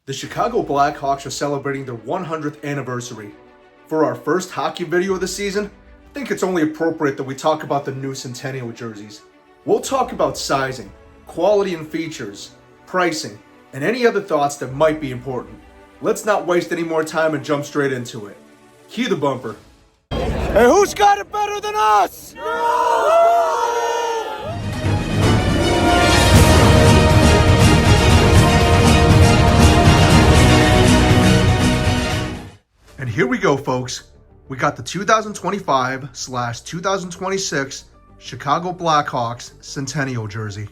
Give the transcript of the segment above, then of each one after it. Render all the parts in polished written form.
The Chicago Blackhawks are celebrating their 100th anniversary. For our first hockey video of the season, I think it's only appropriate that we talk about the new Centennial jerseys. We'll talk about sizing, quality and features, pricing, and any other thoughts that might be important. Let's not waste any more time and jump straight into it. Cue the bumper. Hey, who's got it better than us? And here we go, folks. We got the 2025/2026 Chicago Blackhawks Centennial jersey.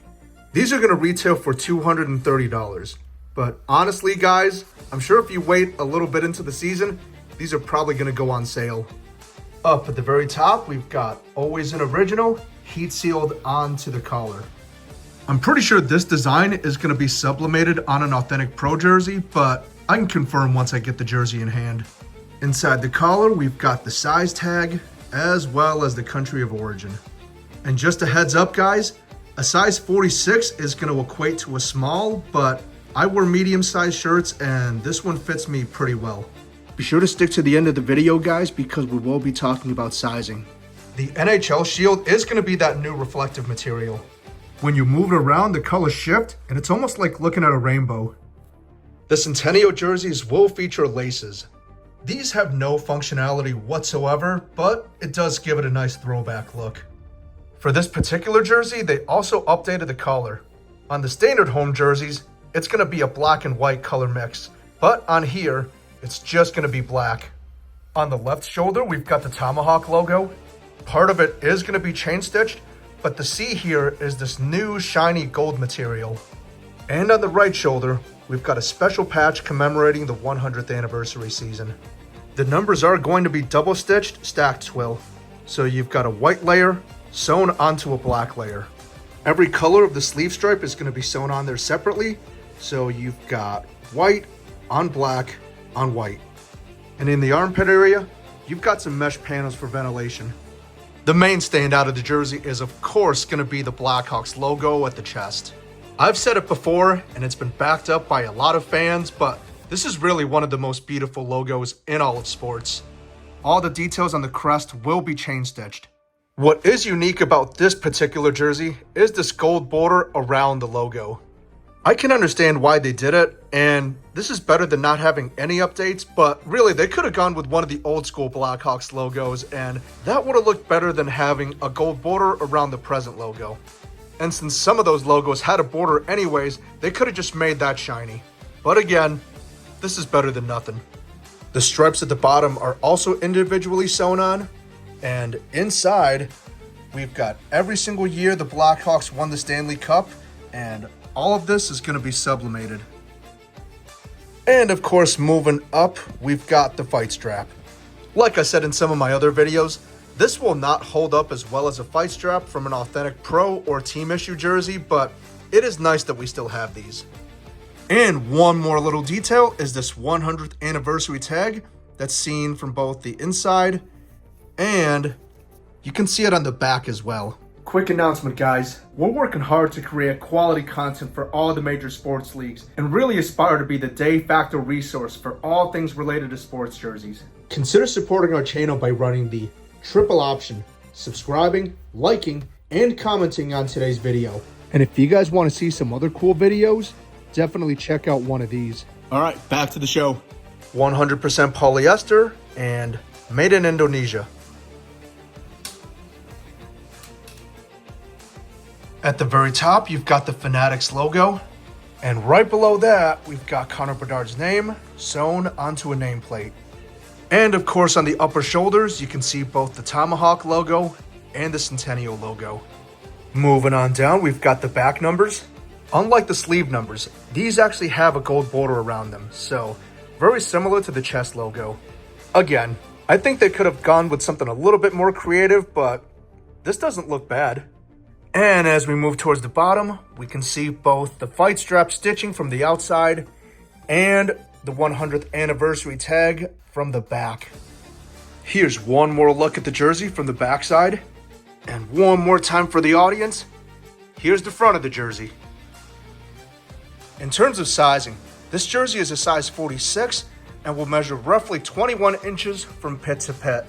These are going to retail for $230. But honestly, guys, I'm sure if you wait a little bit into the season, these are probably going to go on sale. Up at the very top, we've got always an original, heat sealed onto the collar. I'm pretty sure this design is going to be sublimated on an authentic pro jersey, but I can confirm once I get the jersey in hand. Inside the collar, we've got the size tag, as well as the country of origin. And just a heads up, guys, a size 46 is going to equate to a small, but I wear medium-sized shirts, and this one fits me pretty well. Be sure to stick to the end of the video, guys, because we will be talking about sizing. The NHL shield is going to be that new reflective material. When you move it around, the colors shift, and it's almost like looking at a rainbow. The Centennial jerseys will feature laces. These have no functionality whatsoever, but it does give it a nice throwback look. For this particular jersey, they also updated the color. On the standard home jerseys, it's going to be a black and white color mix, but on here, it's just going to be black. On the left shoulder, we've got the tomahawk logo. Part of it is going to be chain stitched, but the C here is this new shiny gold material. And on the right shoulder, we've got a special patch commemorating the 100th anniversary season. The numbers are going to be double stitched, stacked twill. So you've got a white layer sewn onto a black layer. Every color of the sleeve stripe is going to be sewn on there separately. So you've got white on black on white. And in the armpit area, you've got some mesh panels for ventilation. The main standout of the jersey is of course going to be the Blackhawks logo at the chest. I've said it before, and it's been backed up by a lot of fans, but this is really one of the most beautiful logos in all of sports. All the details on the crest will be chain stitched. What is unique about this particular jersey is this gold border around the logo. I can understand why they did it, and this is better than not having any updates, but really they could have gone with one of the old school Blackhawks logos, and that would have looked better than having a gold border around the present logo. And since some of those logos had a border anyways, they could have just made that shiny. But again, this is better than nothing. The stripes at the bottom are also individually sewn on. And inside, we've got every single year the Blackhawks won the Stanley Cup. And all of this is going to be sublimated. And of course, moving up, we've got the fight strap. Like I said in some of my other videos, this will not hold up as well as a fight strap from an authentic pro or team issue jersey, but it is nice that we still have these. And one more little detail is this 100th anniversary tag that's seen from both the inside and you can see it on the back as well. Quick announcement, guys. We're working hard to create quality content for all the major sports leagues and really aspire to be the de facto resource for all things related to sports jerseys. Consider supporting our channel by running the triple option, subscribing, liking, and commenting on today's video. And if you guys want to see some other cool videos, definitely check out one of these. All right, back to the show. 100% polyester and made in Indonesia. At the very top, you've got the Fanatics logo. And right below that, we've got Connor Bedard's name sewn onto a nameplate. And of course, on the upper shoulders, you can see both the Tomahawk logo and the Centennial logo. Moving on down, we've got the back numbers. Unlike the sleeve numbers, these actually have a gold border around them, so very similar to the chest logo. Again, I think they could have gone with something a little bit more creative, but this doesn't look bad. And as we move towards the bottom, we can see both the fight strap stitching from the outside and the 100th anniversary tag from the back. Here's one more look at the jersey from the backside. And one more time for the audience, here's the front of the jersey. In terms of sizing, This jersey is a size 46 and will measure roughly 21 inches from pit to pit.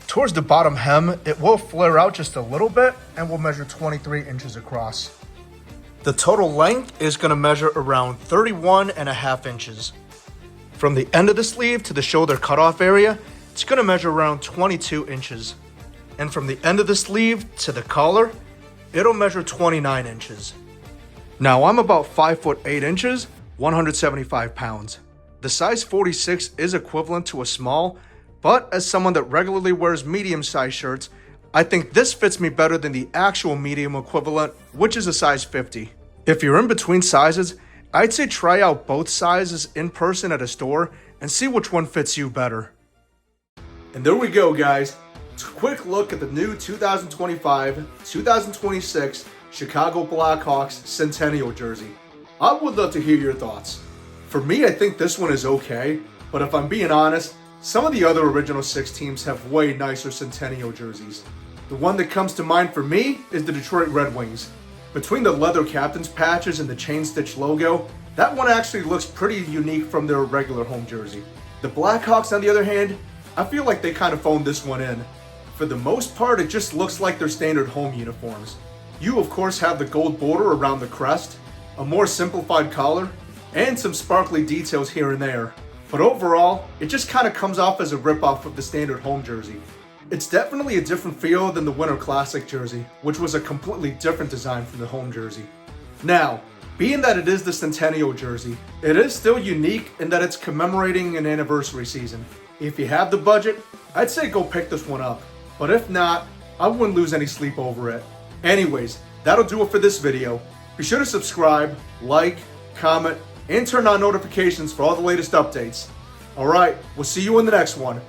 Towards the bottom hem, it will flare out just a little bit and will measure 23 inches across. The total length is going to measure around 31.5 inches. From the end of the sleeve to the shoulder cutoff area, it's going to measure around 22 inches. And from the end of the sleeve to the collar, it'll measure 29 inches. Now, I'm about 5 foot 8 inches, 175 pounds. The size 46 is equivalent to a small, but as someone that regularly wears medium-sized shirts, I think this fits me better than the actual medium equivalent, which is a size 50. If you're in between sizes, I'd say try out both sizes in person at a store and see which one fits you better. And there we go, guys. Quick look at the new 2025-2026 Chicago Blackhawks Centennial jersey. I would love to hear your thoughts. For me, I think this one is okay, but if I'm being honest, some of the other original 6 teams have way nicer Centennial jerseys. The one that comes to mind for me is the Detroit Red Wings. Between the leather captain's patches and the chain stitch logo, that one actually looks pretty unique from their regular home jersey. The Blackhawks, on the other hand, I feel like they kind of phoned this one in. For the most part, it just looks like their standard home uniforms. You, of course, have the gold border around the crest, a more simplified collar, and some sparkly details here and there. But overall, it just kind of comes off as a ripoff of the standard home jersey. It's definitely a different feel than the Winter Classic jersey, which was a completely different design from the home jersey. Now, being that it is the Centennial jersey, it is still unique in that it's commemorating an anniversary season. If you have the budget, I'd say go pick this one up. But if not, I wouldn't lose any sleep over it. Anyways, that'll do it for this video. Be sure to subscribe, like, comment, and turn on notifications for all the latest updates. Alright, we'll see you in the next one.